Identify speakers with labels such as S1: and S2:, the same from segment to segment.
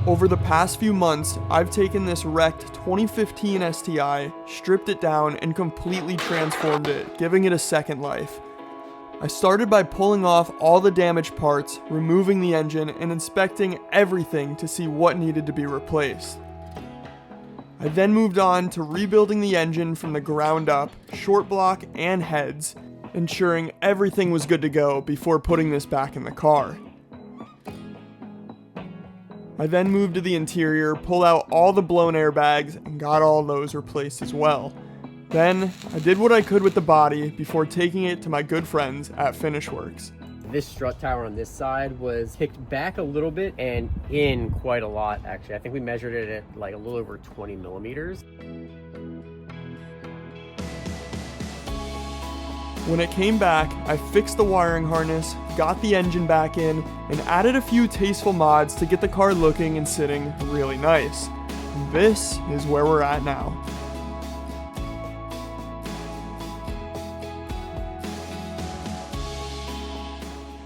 S1: Over the past few months, I've taken this wrecked 2015 STI, stripped it down, and completely transformed it, giving it a second life. I started by pulling off all the damaged parts, removing the engine, and inspecting everything to see what needed to be replaced. I then moved on to rebuilding the engine from the ground up, short block and heads, ensuring everything was good to go before putting this back in the car. I then moved to the interior, pulled out all the blown airbags, and got all those replaced as well. Then, I did what I could with the body before taking it to my good friends at FinishWorks.
S2: This strut tower on this side was kicked back a little bit and in quite a lot, actually. I think we measured it at like a little over 20 millimeters.
S1: When it came back, I fixed the wiring harness, got the engine back in, and added a few tasteful mods to get the car looking and sitting really nice. This is where we're at now.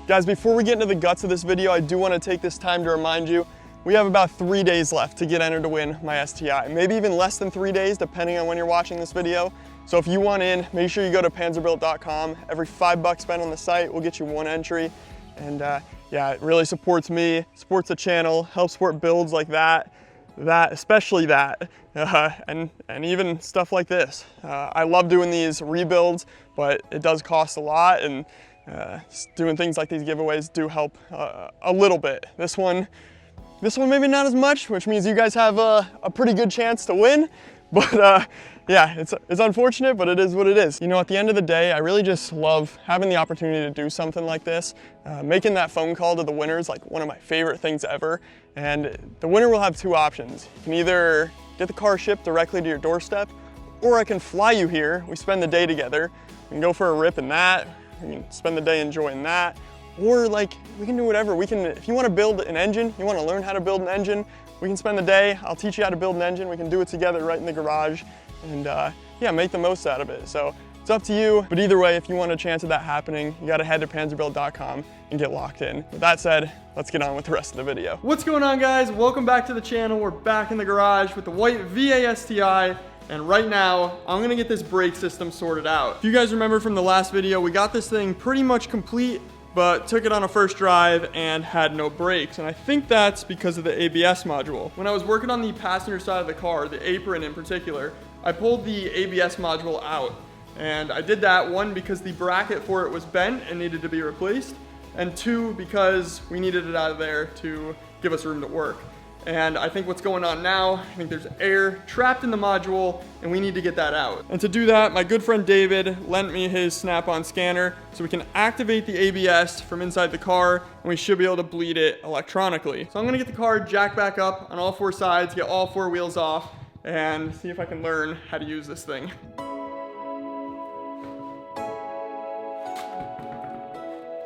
S1: Guys, before we get into the guts of this video, I do want to take this time to remind you, we have about 3 days left to get entered to win my STI. Maybe even less than 3 days, depending on when you're watching this video. So if you want in, make sure you go to panzerbuilt.com. Every $5 spent on the site will get you 1 entry. And yeah, it really supports me, supports the channel, helps support builds like especially that, and even stuff like this. I love doing these rebuilds, but it does cost a lot, and doing things like these giveaways do help a little bit. This one maybe not as much, which means you guys have a pretty good chance to win. But yeah, it's unfortunate, but it is what it is. You know, at the end of the day, I really just love having the opportunity to do something like this. Making that phone call to the winner is like one of my favorite things ever. And the winner will have 2 options. You can either get the car shipped directly to your doorstep, or I can fly you here. We spend the day together. We can go for a rip in that. We can spend the day enjoying that. Or like, we can do whatever. We can, if you want to build an engine, you want to learn how to build an engine, we can spend the day. I'll teach you how to build an engine. We can do it together right in the garage, and yeah, make the most out of it. So it's up to you, but either way, if you want a chance of that happening, you gotta head to panzerbuilt.com and get locked in. With that said, let's get on with the rest of the video. What's going on, guys? Welcome back to the channel. We're back in the garage with the white VA STI. And right now, I'm gonna get this brake system sorted out. If you guys remember from the last video, we got this thing pretty much complete, but took it on a first drive and had no brakes. And I think that's because of the ABS module. When I was working on the passenger side of the car, the apron in particular, I pulled the ABS module out. And I did that, 1, because the bracket for it was bent and needed to be replaced, and 2, because we needed it out of there to give us room to work. And I think what's going on now, I think there's air trapped in the module, and we need to get that out. And to do that, my good friend David lent me his Snap-on scanner so we can activate the ABS from inside the car, and we should be able to bleed it electronically. So I'm gonna get the car jacked back up on all 4 sides, get all 4 wheels off, and see if I can learn how to use this thing.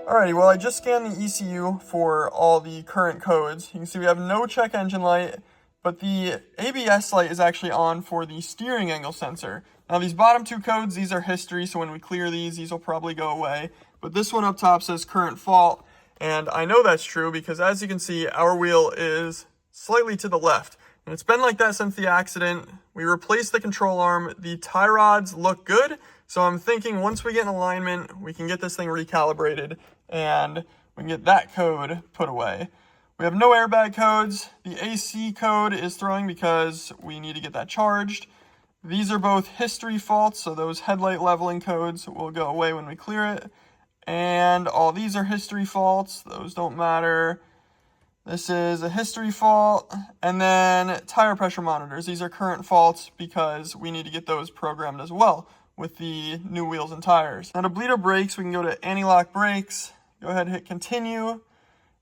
S1: Alrighty, well, I just scanned the ECU for all the current codes. You can see we have no check engine light, but the ABS light is actually on for the steering angle sensor. Now, these bottom 2 codes, these are history, so when we clear these will probably go away. But this one up top says current fault, and I know that's true because, as you can see, our wheel is slightly to the left. And it's been like that since the accident. We replaced the control arm. The tie rods look good, so I'm thinking once we get in alignment, we can get this thing recalibrated and we can get that code put away. We have no airbag codes. The AC code is throwing because we need to get that charged. These are both history faults, so those headlight leveling codes will go away when we clear it. And all these are history faults. Those don't matter. This is a history fault. And then tire pressure monitors. These are current faults because we need to get those programmed as well with the new wheels and tires. Now, to bleed our brakes, we can go to anti-lock brakes. Go ahead and hit continue,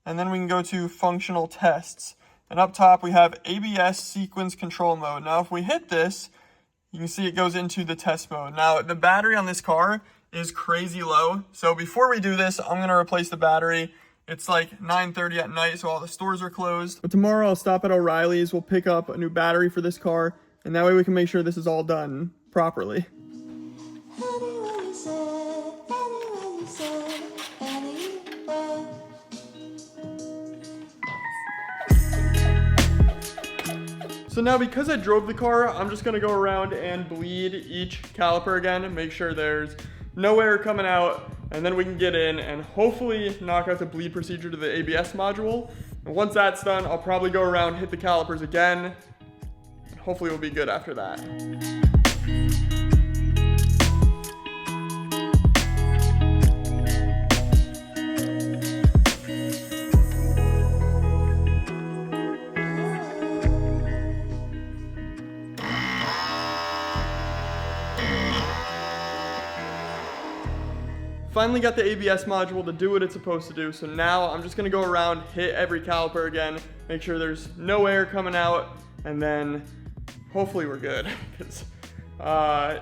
S1: and then we can go to functional tests. And up top we have ABS sequence control mode. Now if we hit this, you can see it goes into the test mode. Now the battery on this car is crazy low, so before we do this, I'm gonna replace the battery. It's like 9:30 at night, so all the stores are closed. But tomorrow I'll stop at O'Reilly's, we'll pick up a new battery for this car, and that way we can make sure this is all done properly.
S3: Anywhen you say, anywhen you say, anywhen.
S1: So now because I drove the car, I'm just gonna go around and bleed each caliper again and make sure there's no air coming out, and then we can get in and hopefully knock out the bleed procedure to the ABS module. And once that's done, I'll probably go around, hit the calipers again. Hopefully we'll be good after that. Finally got the ABS module to do what it's supposed to do, so now I'm just gonna go around, hit every caliper again, make sure there's no air coming out, and then hopefully we're good, because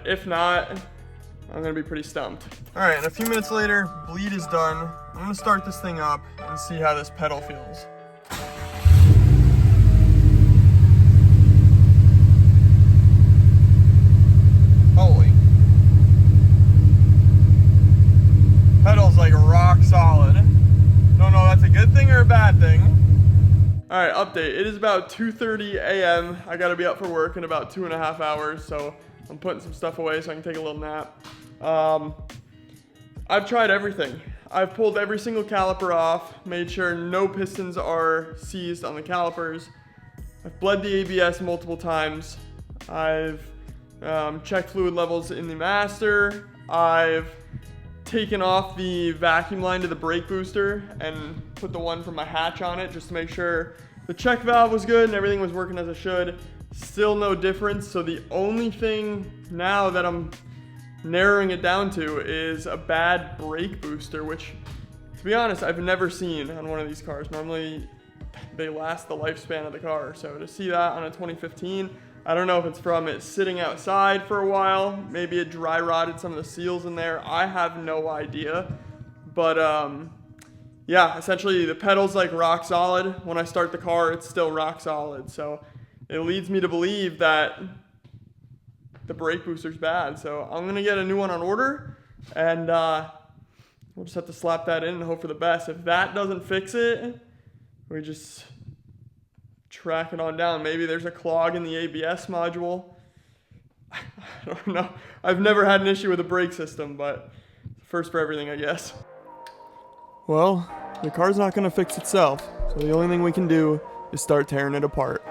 S1: if not, I'm gonna be pretty stumped. All right, and a few minutes later, bleed is done. I'm gonna start this thing up and see how this pedal feels. Holy. Pedal's like rock solid. Don't know if that's a good thing or a bad thing. All right, update. It is about 2:30 a.m. I gotta be up for work in about 2.5 hours, so I'm putting some stuff away so I can take a little nap. I've tried everything. I've pulled every single caliper off, made sure no pistons are seized on the calipers. I've bled the ABS multiple times. I've checked fluid levels in the master. I've taken off the vacuum line to the brake booster and put the one from my hatch on it just to make sure the check valve was good and everything was working as it should. Still no difference, so the only thing now that I'm narrowing it down to is a bad brake booster, which, to be honest, I've never seen on one of these cars. Normally they last the lifespan of the car, so to see that on a 2015, I don't know if it's from it sitting outside for a while. Maybe it dry rotted some of the seals in there. I have no idea. But yeah, essentially the pedal's like rock solid. When I start the car, it's still rock solid. So it leads me to believe that the brake booster's bad. So I'm gonna get a new one on order, and we'll just have to slap that in and hope for the best. If that doesn't fix it, we just track it on down. Maybe there's a clog in the ABS module. I don't know. I've never had an issue with a brake system, but first for everything, I guess. Well, the car's not gonna fix itself, so the only thing we can do is start tearing it apart.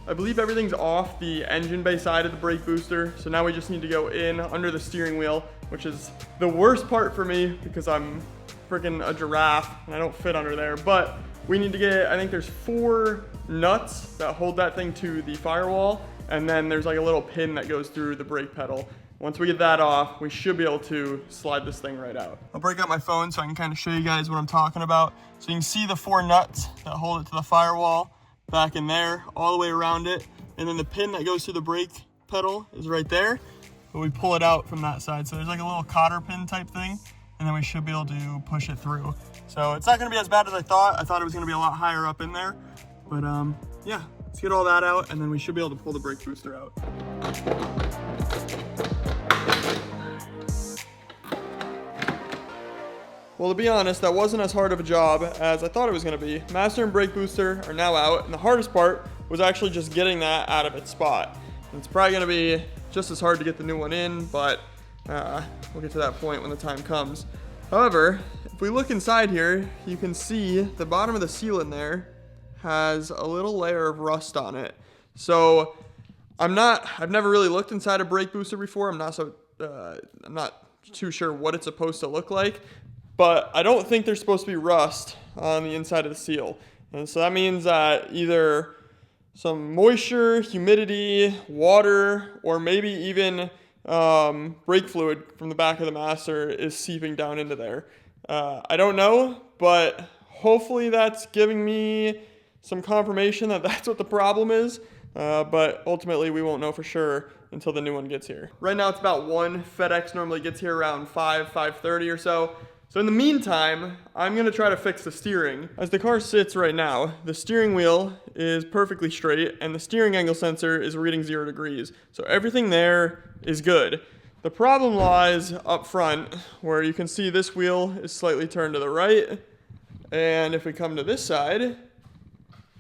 S1: I believe everything's off the engine bay side of the brake booster, so now we just need to go in under the steering wheel, which is the worst part for me because I'm freaking a giraffe and I don't fit under there. But we need to get, I think there's 4 nuts that hold that thing to the firewall, and then there's like a little pin that goes through the brake pedal. Once we get that off, we should be able to slide this thing right out. I'll break out my phone so I can kind of show you guys what I'm talking about. So you can see the 4 nuts that hold it to the firewall back in there, all the way around it. And then the pin that goes through the brake pedal is right there, but we pull it out from that side. So there's like a little cotter pin type thing, and then we should be able to push it through. So it's not gonna be as bad as I thought. I thought it was gonna be a lot higher up in there, but yeah, let's get all that out, and then we should be able to pull the brake booster out. Well, to be honest, that wasn't as hard of a job as I thought it was gonna be. Master and brake booster are now out, and the hardest part was actually just getting that out of its spot. And it's probably gonna be just as hard to get the new one in, but we'll get to that point when the time comes. However, if we look inside here, you can see the bottom of the seal in there has a little layer of rust on it. So I've never really looked inside a brake booster before. I'm not too sure what it's supposed to look like, but I don't think there's supposed to be rust on the inside of the seal. And so that means that either some moisture, humidity, water, or maybe even brake fluid from the back of the Master is seeping down into there. I don't know, but hopefully that's giving me some confirmation that that's what the problem is. But ultimately we won't know for sure until the new one gets here. Right now it's about 1. FedEx normally gets here around 5:30 or so. So in the meantime, I'm gonna try to fix the steering. As the car sits right now, the steering wheel is perfectly straight and the steering angle sensor is reading 0 degrees. So everything there is good. The problem lies up front where you can see this wheel is slightly turned to the right. And if we come to this side,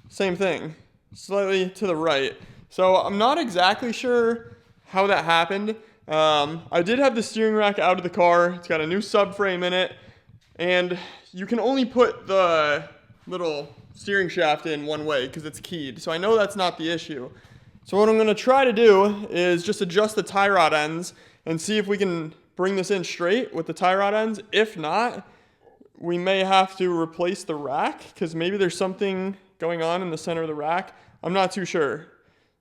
S1: same thing, slightly to the right. So I'm not exactly sure how that happened. I did have the steering rack out of the car. It's got a new subframe in it. And you can only put the little steering shaft in one way because it's keyed. So I know that's not the issue. So what I'm going to try to do is just adjust the tie rod ends and see if we can bring this in straight with the tie rod ends. If not, we may have to replace the rack because maybe there's something going on in the center of the rack. I'm not too sure.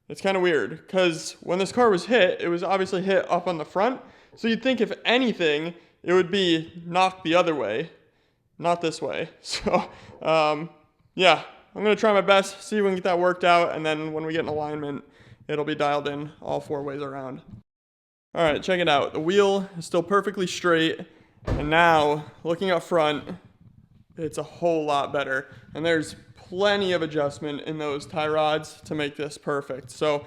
S1: It's kind of weird because when this car was hit, it was obviously hit up on the front. So you'd think if anything, it would be knocked the other way, not this way. So yeah, I'm gonna try my best, see if we can get that worked out. And then when we get in alignment, it'll be dialed in all 4 ways around. All right, check it out. The wheel is still perfectly straight. And now looking up front, it's a whole lot better. And there's plenty of adjustment in those tie rods to make this perfect. So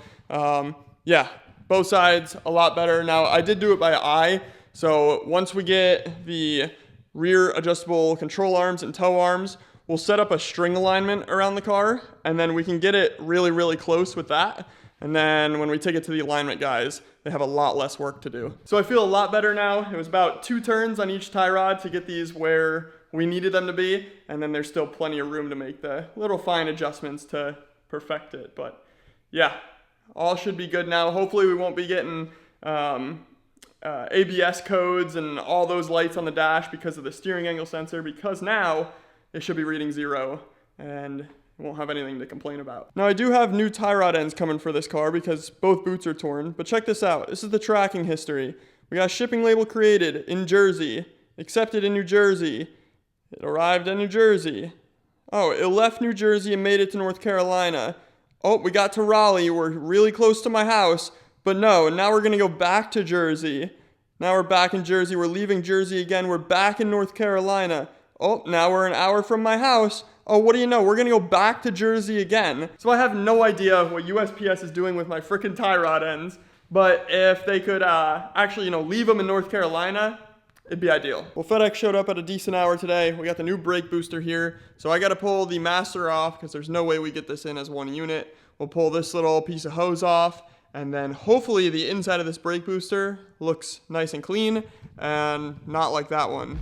S1: yeah, both sides a lot better. Now I did do it by eye. So once we get the rear adjustable control arms and tow arms, we'll set up a string alignment around the car and then we can get it really, really close with that. And then when we take it to the alignment guys, they have a lot less work to do. So I feel a lot better now. It was about 2 turns on each tie rod to get these where we needed them to be. And then there's still plenty of room to make the little fine adjustments to perfect it. But yeah, all should be good now. Hopefully we won't be getting ABS codes and all those lights on the dash because of the steering angle sensor, because now it should be reading 0 and won't have anything to complain about. Now I do have new tie rod ends coming for this car because both boots are torn, but check this out. This is the tracking history. We got shipping label created in Jersey, accepted in New Jersey. It arrived in New Jersey. Oh, it left New Jersey and made it to North Carolina. Oh, we got to Raleigh. We're really close to my house. But no, now we're going to go back to Jersey. Now we're back in Jersey. We're leaving Jersey again. We're back in North Carolina. Oh, now we're an hour from my house. Oh, what do you know? We're going to go back to Jersey again. So I have no idea what USPS is doing with my frickin' tie rod ends. But if they could actually, leave them in North Carolina, it'd be ideal. Well, FedEx showed up at a decent hour today. We got the new brake booster here. So I got to pull the Master off because there's no way we get this in as one unit. We'll pull this little piece of hose off. And then hopefully the inside of this brake booster looks nice and clean and not like that one.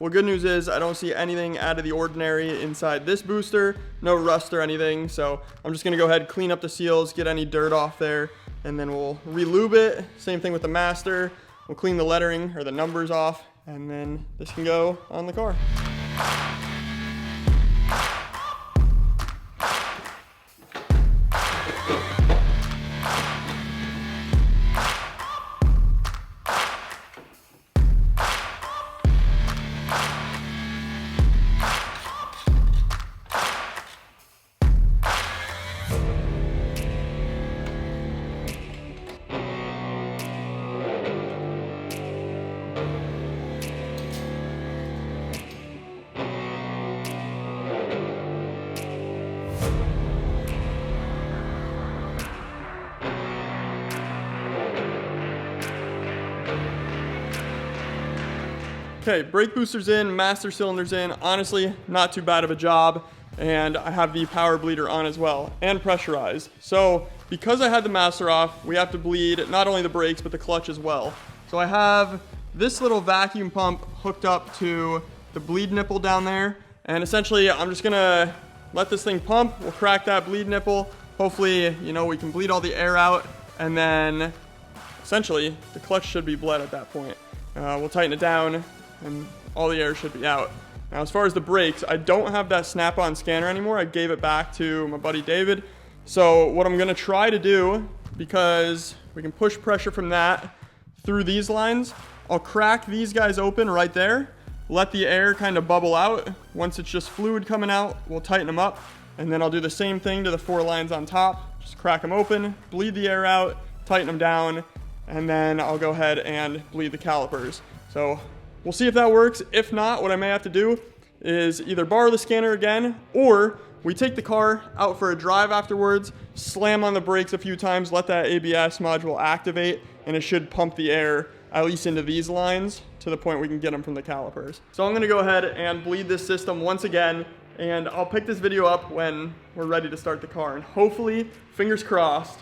S1: Well, good news is I don't see anything out of the ordinary inside this booster, no rust or anything. So I'm just gonna go ahead, clean up the seals, get any dirt off there, and then we'll re-lube it. Same thing with the Master. We'll clean the lettering or the numbers off, and then this can go on the car. Okay, brake boosters in, Master cylinders in. Honestly, not too bad of a job. And I have the power bleeder on as well, and pressurized. So because I had the Master off, we have to bleed not only the brakes, but the clutch as well. So I have this little vacuum pump hooked up to the bleed nipple down there. And essentially, I'm just gonna let this thing pump. We'll crack that bleed nipple. Hopefully, we can bleed all the air out. And then essentially, the clutch should be bled at that point. We'll tighten it down, and all the air should be out. Now, as far as the brakes, I don't have that snap-on scanner anymore. I gave it back to my buddy David. So what I'm gonna try to do, because we can push pressure from that through these lines, I'll crack these guys open right there, let the air kind of bubble out. Once it's just fluid coming out, we'll tighten them up, and then I'll do the same thing to the 4 lines on top. Just crack them open, bleed the air out, tighten them down, and then I'll go ahead and bleed the calipers. So we'll see if that works. If not, what I may have to do is either borrow the scanner again, or we take the car out for a drive afterwards, slam on the brakes a few times, let that ABS module activate, and it should pump the air at least into these lines to the point we can get them from the calipers. So I'm gonna go ahead and bleed this system once again, and I'll pick this video up when we're ready to start the car. And hopefully, fingers crossed,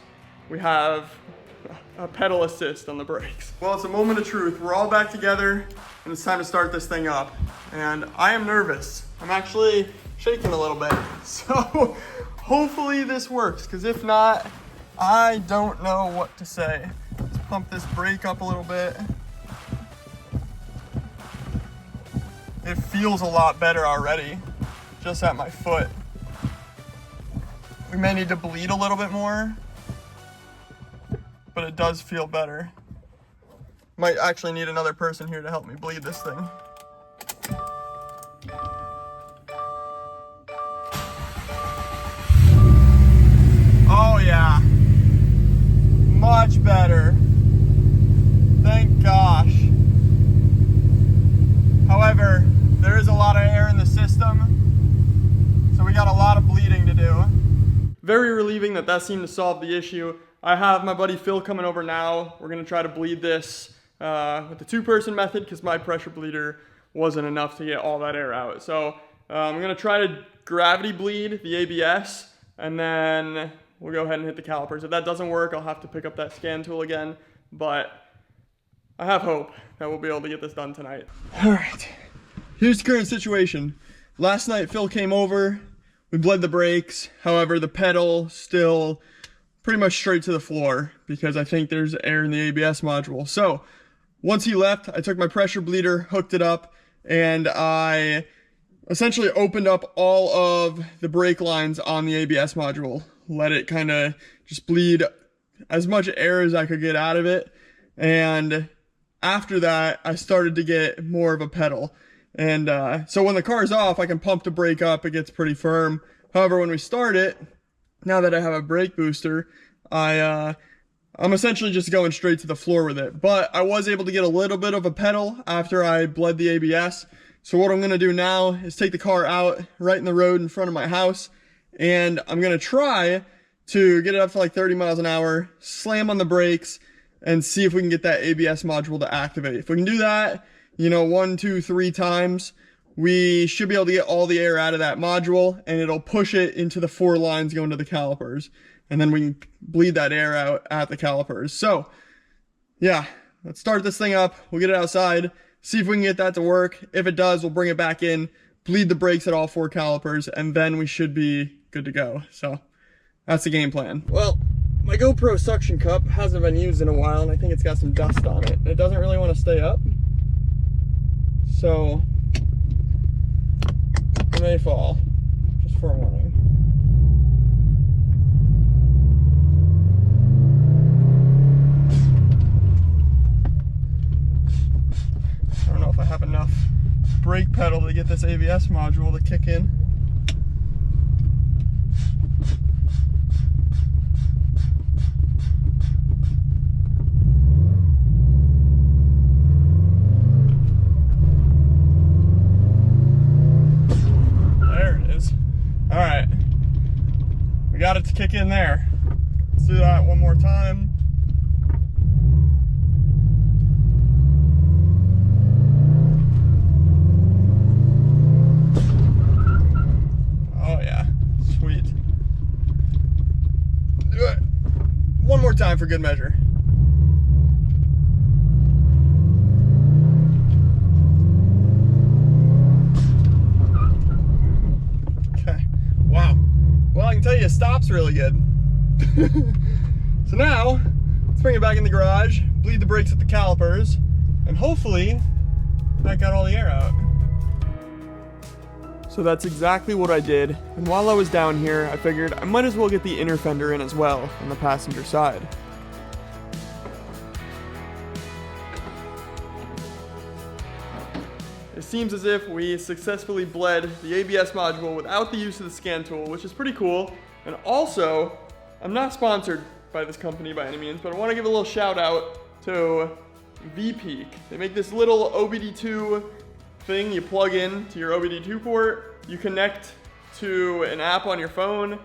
S1: we have a pedal assist on the brakes. Well, it's a moment of truth. We're all back together, and it's time to start this thing up. And I am nervous. I'm actually shaking a little bit. So hopefully this works, because if not, I don't know what to say. Let's pump this brake up a little bit. It feels a lot better already, just at my foot. We may need to bleed a little bit more, but it does feel better. Might actually need another person here to help me bleed this thing. Oh yeah, much better. Thank gosh. However, there is a lot of air in the system, so we got a lot of bleeding to do. Very relieving that that seemed to solve the issue. I have my buddy Phil coming over now. We're gonna try to bleed this with the 2-person method, because my pressure bleeder wasn't enough to get all that air out. So I'm gonna try to gravity bleed the ABS, and then we'll go ahead and hit the calipers. If that doesn't work, I'll have to pick up that scan tool again, but I have hope that we'll be able to get this done tonight. All right, here's the current situation. Last night, Phil came over, we bled the brakes. However, the pedal still pretty much straight to the floor, because I think there's air in the ABS module. So once he left, I took my pressure bleeder, hooked it up, and I essentially opened up all of the brake lines on the ABS module. Let it kind of just bleed as much air as I could get out of it. And after that, I started to get more of a pedal. And so when the car's off, I can pump the brake up. It gets pretty firm. However, when we start it, now that I have a brake booster, I'm essentially just going straight to the floor with it. But I was able to get a little bit of a pedal after I bled the ABS. So what I'm going to do now is take the car out right in the road in front of my house, and I'm gonna try to get it up to like 30 miles an hour, slam on the brakes, and see if we can get that ABS module to activate. If we can do that, 1, 2, 3 times, we should be able to get all the air out of that module, and it'll push it into the 4 lines going to the calipers. And then we can bleed that air out at the calipers. So yeah, let's start this thing up. We'll get it outside, see if we can get that to work. If it does, we'll bring it back in, bleed the brakes at all 4 calipers, and then we should be good to go. So that's the game plan. Well, my GoPro suction cup hasn't been used in a while, and I think it's got some dust on it. It doesn't really want to stay up, so it may fall, just for a warning. I don't know if I have enough brake pedal to get this ABS module to kick in. All right, we got it to kick in there. Let's do that one more time. Oh yeah, sweet. Do it one more time for good measure. Well, I can tell you it stops really good. So now, let's bring it back in the garage, bleed the brakes at the calipers, and hopefully that got all the air out. So that's exactly what I did, and while I was down here, I figured I might as well get the inner fender in as well on the passenger side. It seems as if we successfully bled the ABS module without the use of the scan tool, which is pretty cool. And also, I'm not sponsored by this company by any means, but I want to give a little shout out to VPeak. They make this little OBD2 thing you plug in to your OBD2 port, you connect to an app on your phone,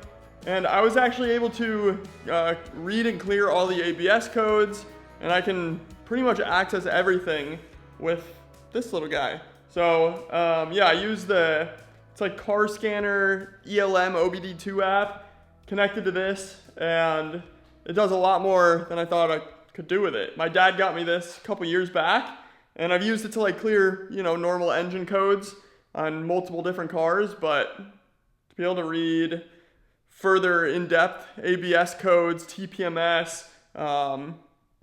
S1: and I was actually able to read and clear all the ABS codes, and I can pretty much access everything with this little guy. So yeah, I use it's like car scanner ELM OBD2 app connected to this, and it does a lot more than I thought I could do with it. My dad got me this a couple years back, and I've used it to like clear, you know, normal engine codes on multiple different cars, but to be able to read further in-depth ABS codes, TPMS,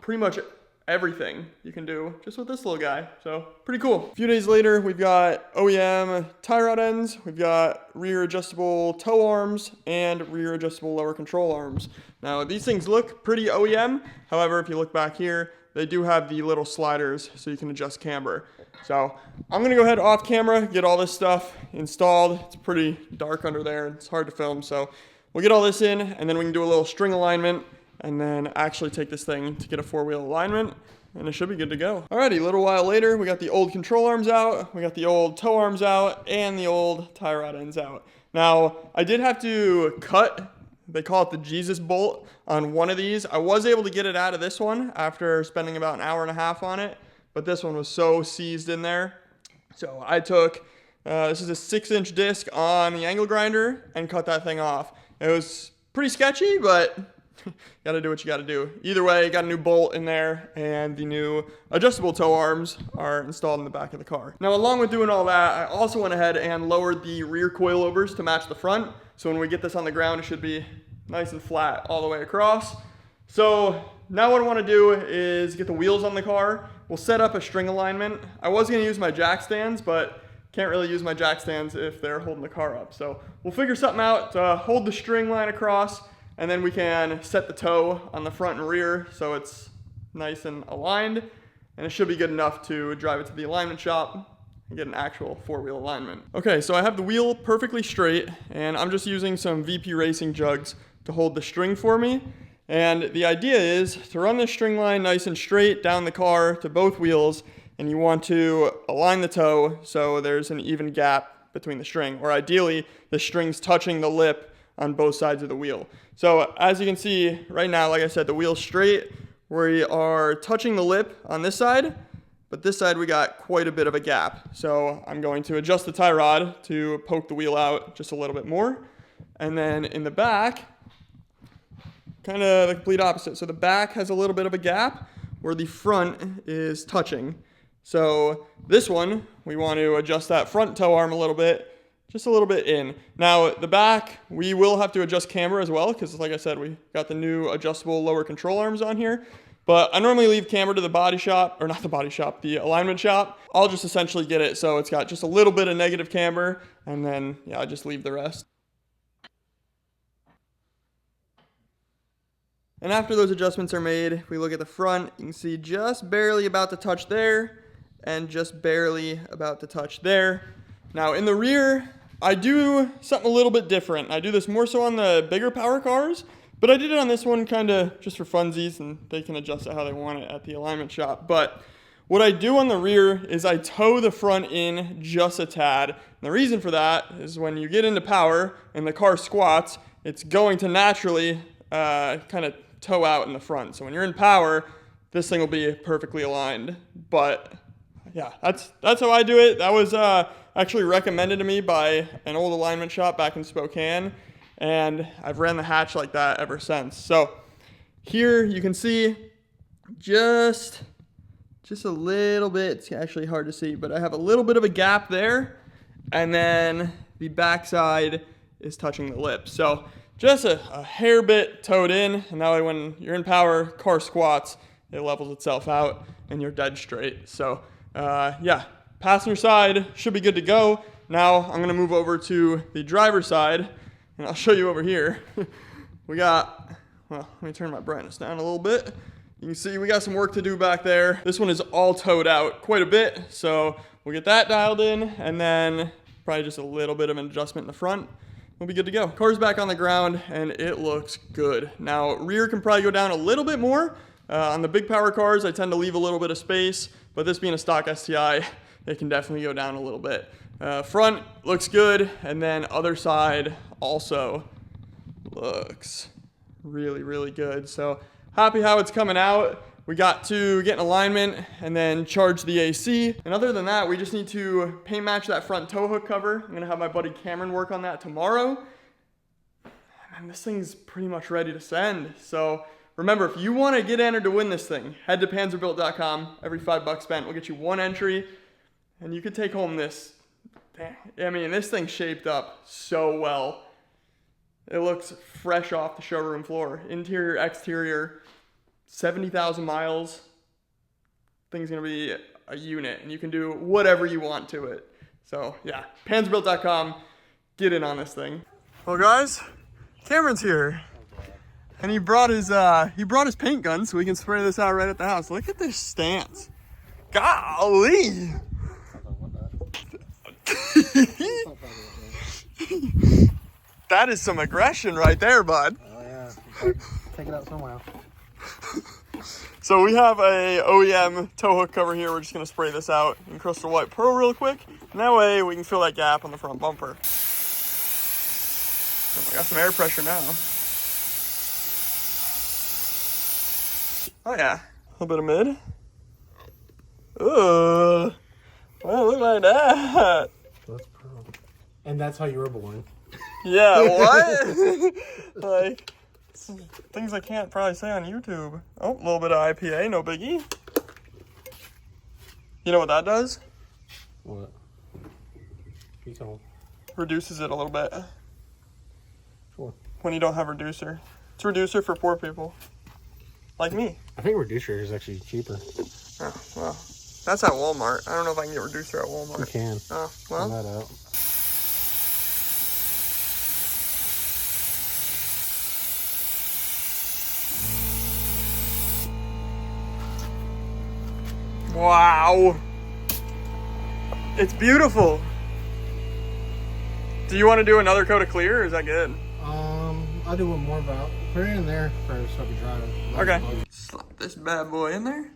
S1: pretty much everything you can do just with this little guy. So pretty cool. A few days later, we've got OEM tie rod ends, we've got rear adjustable tow arms, and rear adjustable lower control arms. Now these things look pretty OEM. However, if you look back here, they do have the little sliders so you can adjust camber. So I'm gonna go ahead off camera, get all this stuff installed. It's pretty dark under there, it's hard to film. So we'll get all this in, and then we can do a little string alignment, and then actually take this thing to get a four-wheel alignment, and it should be good to go. Alrighty, a little while later, we got the old control arms out, we got the old tow arms out, and the old tie rod ends out. Now, I did have to cut, they call it the Jesus bolt, on one of these. I was able to get it out of this one after spending about an hour and a half on it, but this one was so seized in there. So I took, this is a 6-inch disc on the angle grinder, and cut that thing off. It was pretty sketchy, but gotta do what you gotta do. Either way, got a new bolt in there, and the new adjustable tow arms are installed in the back of the car. Now, along with doing all that, I also went ahead and lowered the rear coilovers to match the front. So when we get this on the ground, it should be nice and flat all the way across. So now what I wanna do is get the wheels on the car. We'll set up a string alignment. I was gonna use my jack stands, but can't really use my jack stands if they're holding the car up. So we'll figure something out to hold the string line across, and then we can set the toe on the front and rear so it's nice and aligned, and it should be good enough to drive it to the alignment shop and get an actual four-wheel alignment. Okay, so I have the wheel perfectly straight, and I'm just using some VP Racing jugs to hold the string for me. And the idea is to run this string line nice and straight down the car to both wheels, and you want to align the toe so there's an even gap between the string, or ideally the string's touching the lip on both sides of the wheel. So as you can see right now, like I said, the wheel's straight. We are touching the lip on this side, but this side we got quite a bit of a gap. So I'm going to adjust the tie rod to poke the wheel out just a little bit more. And then in the back, kind of the complete opposite. So the back has a little bit of a gap where the front is touching. So this one, we want to adjust that front tow arm a little bit, just a little bit in. Now the back, we will have to adjust camber as well, because like I said, we got the new adjustable lower control arms on here. But I normally leave camber to the body shop, or not the body shop, the alignment shop. I'll just essentially get it so it's got just a little bit of negative camber, and then yeah, I just leave the rest. And after those adjustments are made, if we look at the front, you can see just barely about to touch there, and just barely about to touch there. Now in the rear, I do something a little bit different. I do this more so on the bigger power cars, but I did it on this one kind of just for funsies, and they can adjust it how they want it at the alignment shop. But what I do on the rear is I toe the front in just a tad. And the reason for that is when you get into power and the car squats, it's going to naturally kind of toe out in the front. So when you're in power, this thing will be perfectly aligned. But yeah, that's how I do it. That was actually recommended to me by an old alignment shop back in Spokane, and I've ran the hatch like that ever since. So here you can see just a little bit, it's actually hard to see, but I have a little bit of a gap there, and then the backside is touching the lip. So just a hair bit towed in, and that way when you're in power, car squats, it levels itself out and you're dead straight. So yeah, passenger side should be good to go. Now I'm gonna move over to the driver's side, and I'll show you over here. We got, well, let me turn my brightness down a little bit. You can see we got some work to do back there. This one is all towed out quite a bit, so we'll get that dialed in, and then probably just a little bit of an adjustment in the front. We'll be good to go. Car's back on the ground, and it looks good. Now, rear can probably go down a little bit more. On the big power cars, I tend to leave a little bit of space, but this being a stock STI, it can definitely go down a little bit. Front looks good, and then other side also looks really, really good. So happy how it's coming out. We got to get in alignment and then charge the AC. And other than that, we just need to paint match that front tow hook cover. I'm gonna have my buddy Cameron work on that tomorrow. And this thing's pretty much ready to send. So remember, if you wanna get entered to win this thing, head to panzerbuilt.com. Every $5 spent will get you one entry, and you could take home this. I mean, this thing's shaped up so well. It looks fresh off the showroom floor. Interior, exterior, 70,000 miles. Thing's gonna be a unit, and you can do whatever you want to it. So yeah, panzerbuilt.com, get in on this thing. Well guys, Cameron's here. And he brought his paint gun so we can spray this out right at the house. Look at this stance. Golly! That is some aggression right there, bud.
S4: Oh yeah, take it out somewhere.
S1: So we have a OEM tow hook cover here. We're just gonna spray this out in Crystal White Pearl real quick. And that way we can fill that gap on the front bumper. Oh, we got some air pressure now. Oh yeah, a little bit of mid. Ooh, well, look like that.
S4: That's pearl. And that's how you were born.
S1: Yeah, what? Like, things I can't probably say on YouTube. Oh, a little bit of IPA, no biggie. You know what that does?
S4: What? You tell.
S1: Reduces it a little bit.
S4: Sure.
S1: When you don't have reducer. It's a reducer for poor people. Like me.
S4: I think reducer is actually cheaper.
S1: Oh, well. That's at Walmart. I don't know if I can get reducer at Walmart.
S4: You can.
S1: Oh, well.
S4: Find that out.
S1: Wow. It's beautiful. Do you want to do another coat of clear, or is that good?
S4: I'll do one more about. Put it in there first so I can dry it.
S1: Okay. Slap this bad boy in there.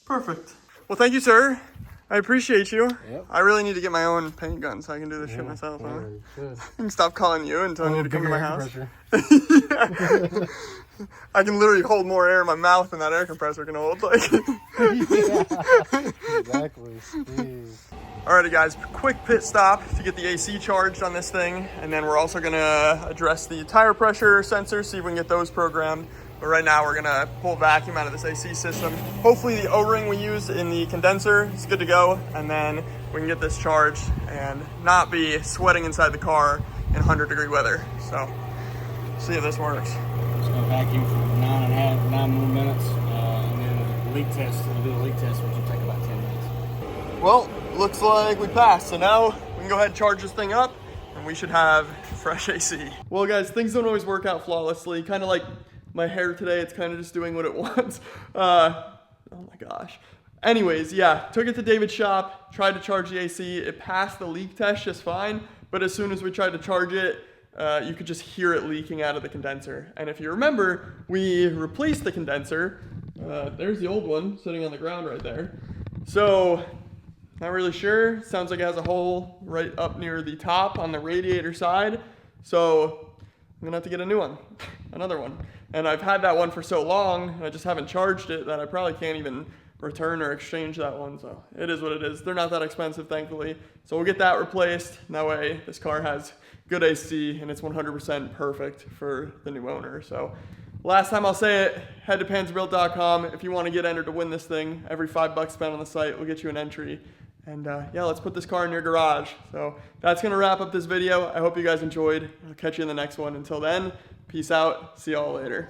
S1: Perfect. Well, thank you, sir. I appreciate you.
S4: Yep.
S1: I really need to get my own paint gun so I can do this shit myself. Huh?
S4: Good.
S1: I can stop calling you and telling you to come to my house.
S4: Compressor.
S1: I can literally hold more air in my mouth than that air compressor can hold. Like.
S4: Exactly. Jeez.
S1: Alrighty guys, quick pit stop to get the AC charged on this thing, and then we're also gonna address the tire pressure sensors, see if we can get those programmed. But right now we're gonna pull vacuum out of this AC system. Hopefully the O-ring we use in the condenser is good to go, and then we can get this charged and not be sweating inside the car in 100-degree weather. So, see if this works.
S4: Just gonna vacuum for 9 more minutes, and then the leak test. We'll do a leak test, which will take about 10 minutes.
S1: Well, looks like we passed. So now we can go ahead and charge this thing up, and we should have fresh AC. Well guys, things don't always work out flawlessly. Kind of like my hair today, it's kind of just doing what it wants. Oh my gosh. Anyways, yeah, took it to David's shop, tried to charge the AC. It passed the leak test just fine, but as soon as we tried to charge it, you could just hear it leaking out of the condenser. And if you remember, we replaced the condenser. There's the old one sitting on the ground right there. So, not really sure. Sounds like it has a hole right up near the top on the radiator side. So, I'm gonna have to get a new one, another one. And I've had that one for so long, and I just haven't charged it that I probably can't even return or exchange that one. So it is what it is. They're not that expensive, thankfully. So we'll get that replaced. And that way this car has good AC and it's 100% perfect for the new owner. So last time I'll say it, head to panzerbuilt.com if you want to get entered to win this thing. Every $5 spent on the site will get you an entry. And yeah, let's put this car in your garage. So that's gonna wrap up this video. I hope you guys enjoyed. I'll catch you in the next one. Until then, peace out. See y'all later.